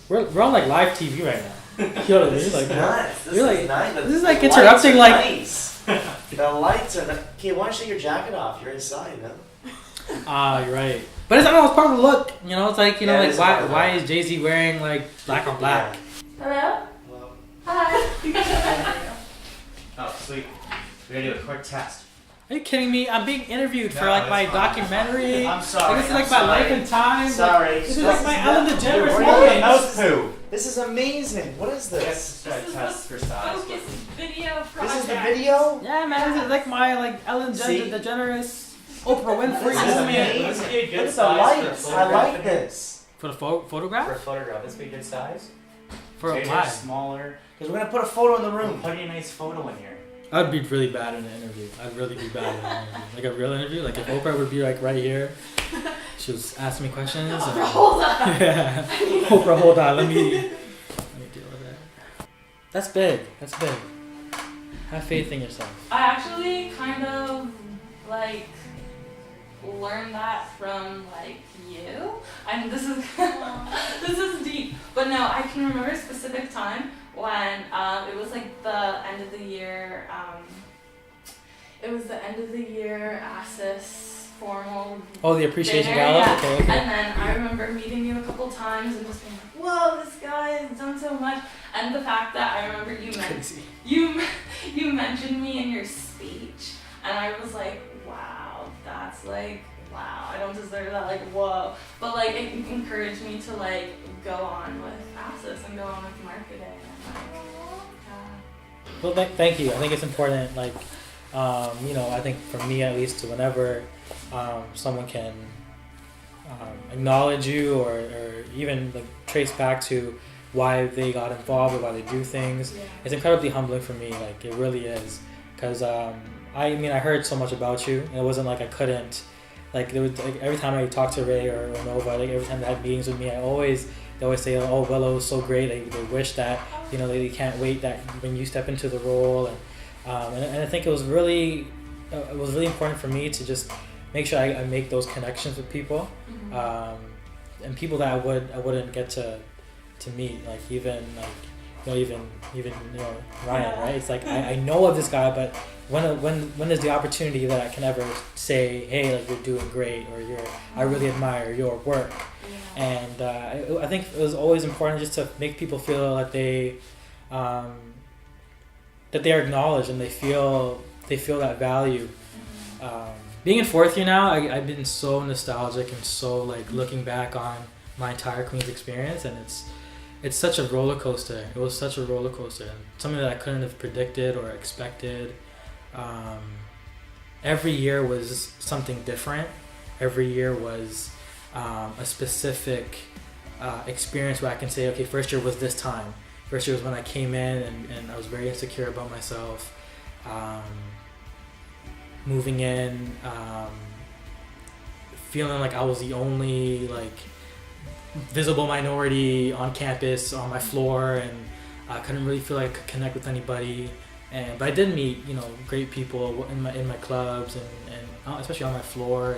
We're on like live TV right now. You know what I mean? Like, Nice. you're like, nice. this is like interrupting like. Nice. The lights are. Okay, why don't you take your jacket off? You're inside, no? You're right. But it's, I don't know, it's part of the look. You know, it's like, you know, Yeah, like why is Jay-Z wearing like black on black? Hello? Hello. Hi. Oh, sweet. We're gonna do a quick test. Are you kidding me? I'm being interviewed for No, like it's my fine. documentary. I'm sorry. Like, this is like I'm my sorry. life and times. Sorry. Like, this is like my Ellen DeGeneres You're moment. Mouse poo. This is amazing. What is this? Yes, This is test the for size. Focus video project. This is the video? Yeah, man, this is like my like Ellen See? DeGeneres, Oprah Winfrey This is moment. amazing. This would be a good Look at the size for a lights. I photograph like in here. this. For the For photograph? a photograph, this would be a good size. For a Bigger, why? smaller. Because we're going to put a photo in the We'll room. put a nice photo in here. I'd be really bad in an interview. I'd really be bad in an interview. Like a real interview. Like if Oprah would be like right here, she was asking me questions. And, Hold on. yeah. Oprah, hold on. Let me deal with that. That's big. That's big. Have faith in yourself. I actually kind of like learned that from like you. And this is this is deep. But no, I can remember a specific time when it was like the end of the year. It was the end of the year ASIS formal. Oh, the appreciation dinner, gala. yeah. Okay. Okay. And then I remember meeting you a couple times and just being like, whoa, this guy has done so much. And the fact that I remember Crazy. you mentioned me in your speech, and I was like, wow, that's like, wow, I don't deserve that, like, whoa. But like, it encouraged me to like go on with ASIS and go on with marketing. And like, yeah. Well, thank you. I think it's important. Like, you know, I think for me at least, to whenever someone can acknowledge you or even like trace back to why they got involved or why they do things, Yeah. it's incredibly humbling for me. Like it really is, because I mean I heard so much about you, and it wasn't like I couldn't. Like there was like every time I talked to Ray or Nova, like every time they had meetings with me, they always say, oh, Willow is so great. They wish that, you know, they can't wait that when you step into the role, and I think it was really important for me to just make sure I make those connections with people, and people that I wouldn't get to meet, like even Ryan, right? It's like I know of this guy, but when is the opportunity that I can ever say, hey, like you're doing great, or I really admire your work. And I think it was always important just to make people feel that they are acknowledged and they feel that value. Being in fourth year now, I've been so nostalgic and so like looking back on my entire Queens experience, and it's such a roller coaster. It was such a roller coaster, and something that I couldn't have predicted or expected. Every year was something different. Every year was a specific experience where I can say, okay, first year was this time. First year was when I came in and I was very insecure about myself. Moving in, feeling like I was the only like visible minority on campus, on my floor, and I couldn't really feel like I could connect with anybody. But I did meet, you know, great people in my clubs and especially on my floor.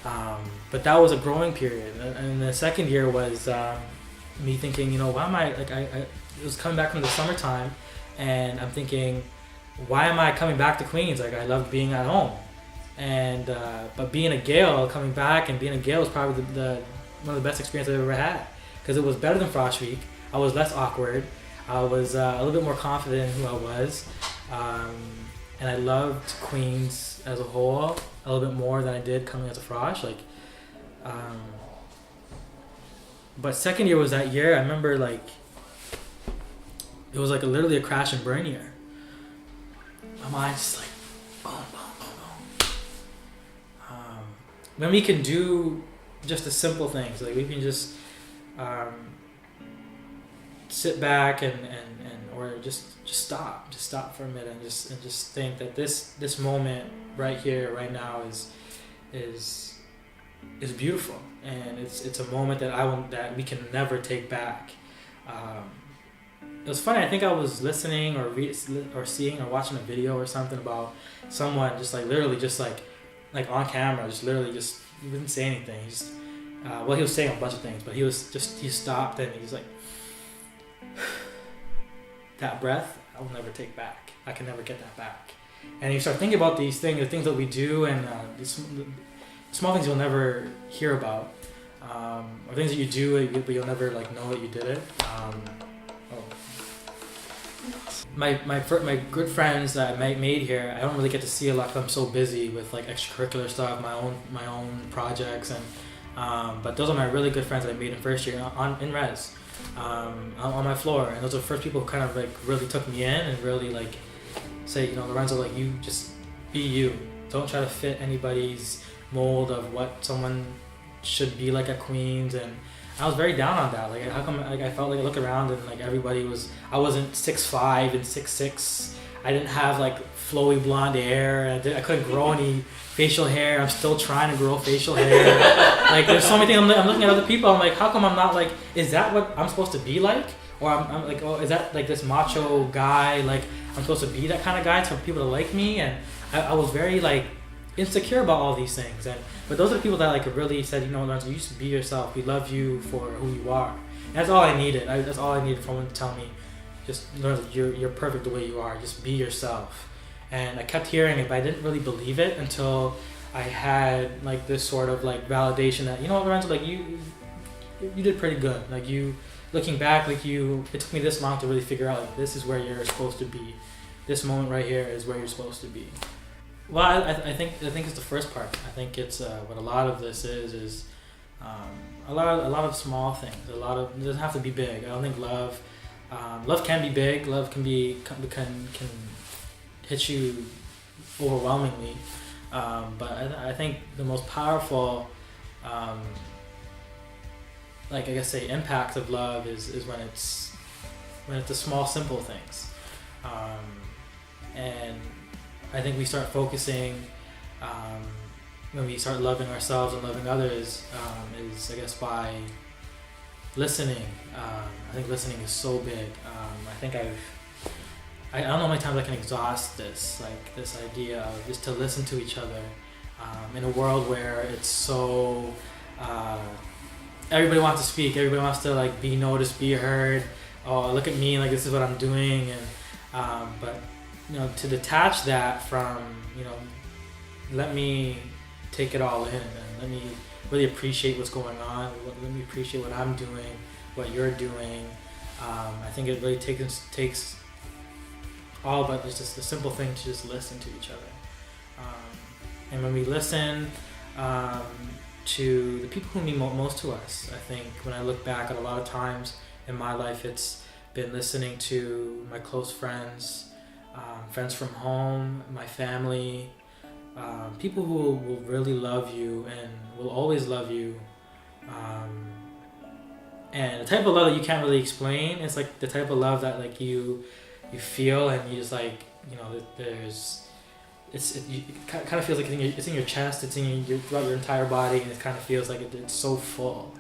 But that was a growing period. And the second year was me thinking, you know, why am I like it was coming back from the summertime, and I'm thinking, why am I coming back to Queens? Like I loved being at home, and but being a Gale, coming back and being a Gale was probably the one of the best experiences I've ever had, because it was better than Frosh Week. I was less awkward. I was a little bit more confident in who I was, and I loved Queens as a whole a little bit more than I did coming as a Frosh. Like, but second year was that year. I remember like it was like literally a crash and burn year. My mind just like boom, boom, boom, boom. When we can do just the simple things, like we can just sit back and or just stop for a minute and just think that this moment right here, right now is beautiful, and it's a moment that we can never take back. It was funny. I think I was listening or seeing or watching a video or something about someone just like literally just like on camera, just literally just he didn't say anything. He just Well, he was saying a bunch of things, but he stopped and he was like, that breath, I will never take back. I can never get that back. And you start thinking about these things, the things that we do, and the small things you'll never hear about, or things that you do, but you'll never like know that you did it. My good friends that I made here, I don't really get to see a lot because I'm so busy with like extracurricular stuff, my own projects, and but those are my really good friends that I made in first year in res, on my floor, and those are the first people who kind of like really took me in and really like say, you know, Lorenzo, like, you just be you. Don't try to fit anybody's mold of what someone should be like at Queens. And I was very down on that. Like, how come, like, I felt like I look around and like everybody was, I wasn't 6'5" and 6'6". I didn't have like flowy blonde hair. I couldn't grow any facial hair. I'm still trying to grow facial hair. Like, there's so many things. I'm looking at other people. I'm like, how come I'm not like, is that what I'm supposed to be like? Or I'm like, oh, is that like this macho guy? Like, I'm supposed to be that kind of guy for people to like me? And I was very like insecure about all these things. But those are the people that like really said, you know, Lorenzo, you just be yourself. We love you for who you are. And that's all I needed. That's all I needed from someone to tell me, just, Lorenzo, you're perfect the way you are. Just be yourself. And I kept hearing it, but I didn't really believe it until I had like this sort of like validation that, you know what, Lorenzo, like you did pretty good. Like, you, looking back, like it took me this long to really figure out like this is where you're supposed to be. This moment right here is where you're supposed to be. Well, I think it's the first part. I think it's what a lot of this is a lot of small things. It doesn't have to be big. I don't think love can be big. Love can hit you overwhelmingly. But I think the most powerful, like, I guess, say, impact of love is when it's the small, simple things. And I think we start focusing, when we start loving ourselves and loving others, is, I guess, by listening. I think listening is so big. I don't know how many times I can exhaust this idea of just to listen to each other, in a world where it's so, everybody wants to speak, everybody wants to like be noticed, be heard. Oh, look at me, like, this is what I'm doing. And but, you know, to detach that from, you know, let me take it all in and let me really appreciate what's going on. Let me appreciate what I'm doing, what you're doing. I think it really takes all but just a simple thing to just listen to each other. And when we listen to the people who mean most to us, I think when I look back at a lot of times in my life, it's been listening to my close friends, friends from home, my family, people who will really love you and will always love you. And the type of love that you can't really explain. It's like the type of love that like you feel, and you just like, you know, it kind of feels like it's in your chest, it's in your throughout your entire body, and it kind of feels like it's so full.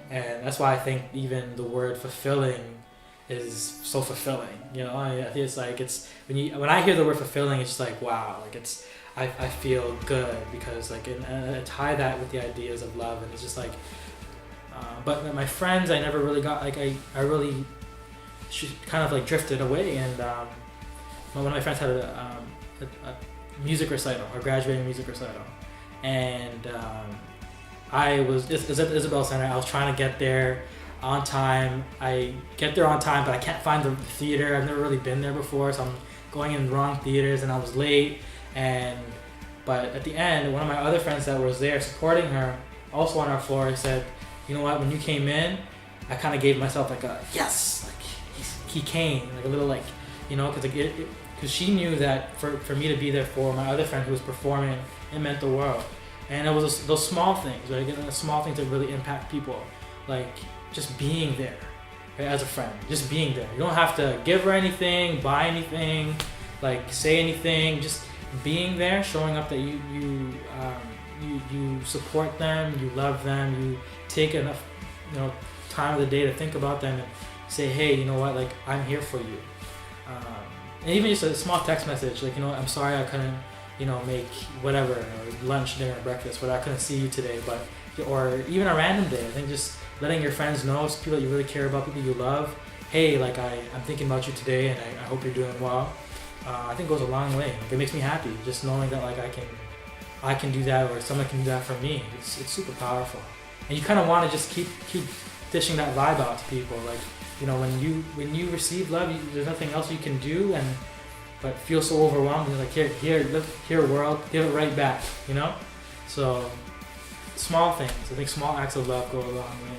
And that's why I think even the word fulfilling is so fulfilling. You know, I think it's like, it's when I hear the word fulfilling, it's just like, wow, like I feel good, because like, and I tie that with the ideas of love, and it's just like, but my friends, I never really got, like, I really kind of like drifted away. And one of my friends had a music recital, a graduating music recital, and I was at Isabel Center. I was trying to get there on time. I get there on time, but I can't find the theater. I've never really been there before, so I'm going in the wrong theaters, and I was late. But at the end, one of my other friends that was there supporting her, also on our floor, said, you know what, when you came in, I kind of gave myself like a yes, like he came, like a little, like, you know, because she knew that for me to be there for my other friend who was performing, it meant the world. And it was those small things, right? The small things that really impact people, like just being there, right? As a friend, just being there. You don't have to give her anything, buy anything, like say anything. Just being there, showing up that you support them, you love them, you take enough, you know, time of the day to think about them and say, hey, you know what, like, I'm here for you. And even just a small text message, like, you know, I'm sorry I couldn't, you know, make whatever, or lunch, dinner, breakfast, but I couldn't see you today, but or even a random day. I think just letting your friends know, people that you really care about, people you love, hey, like I'm thinking about you today, and I hope you're doing well. I think goes a long way. Like, it makes me happy just knowing that like I can do that, or someone can do that for me. It's super powerful, and you kind of want to just keep dishing that vibe out to people. Like, you know, when you receive love, there's nothing else you can do, but feel so overwhelmed. You're like, here, world, give it right back. You know, so small things. I think small acts of love go a long way.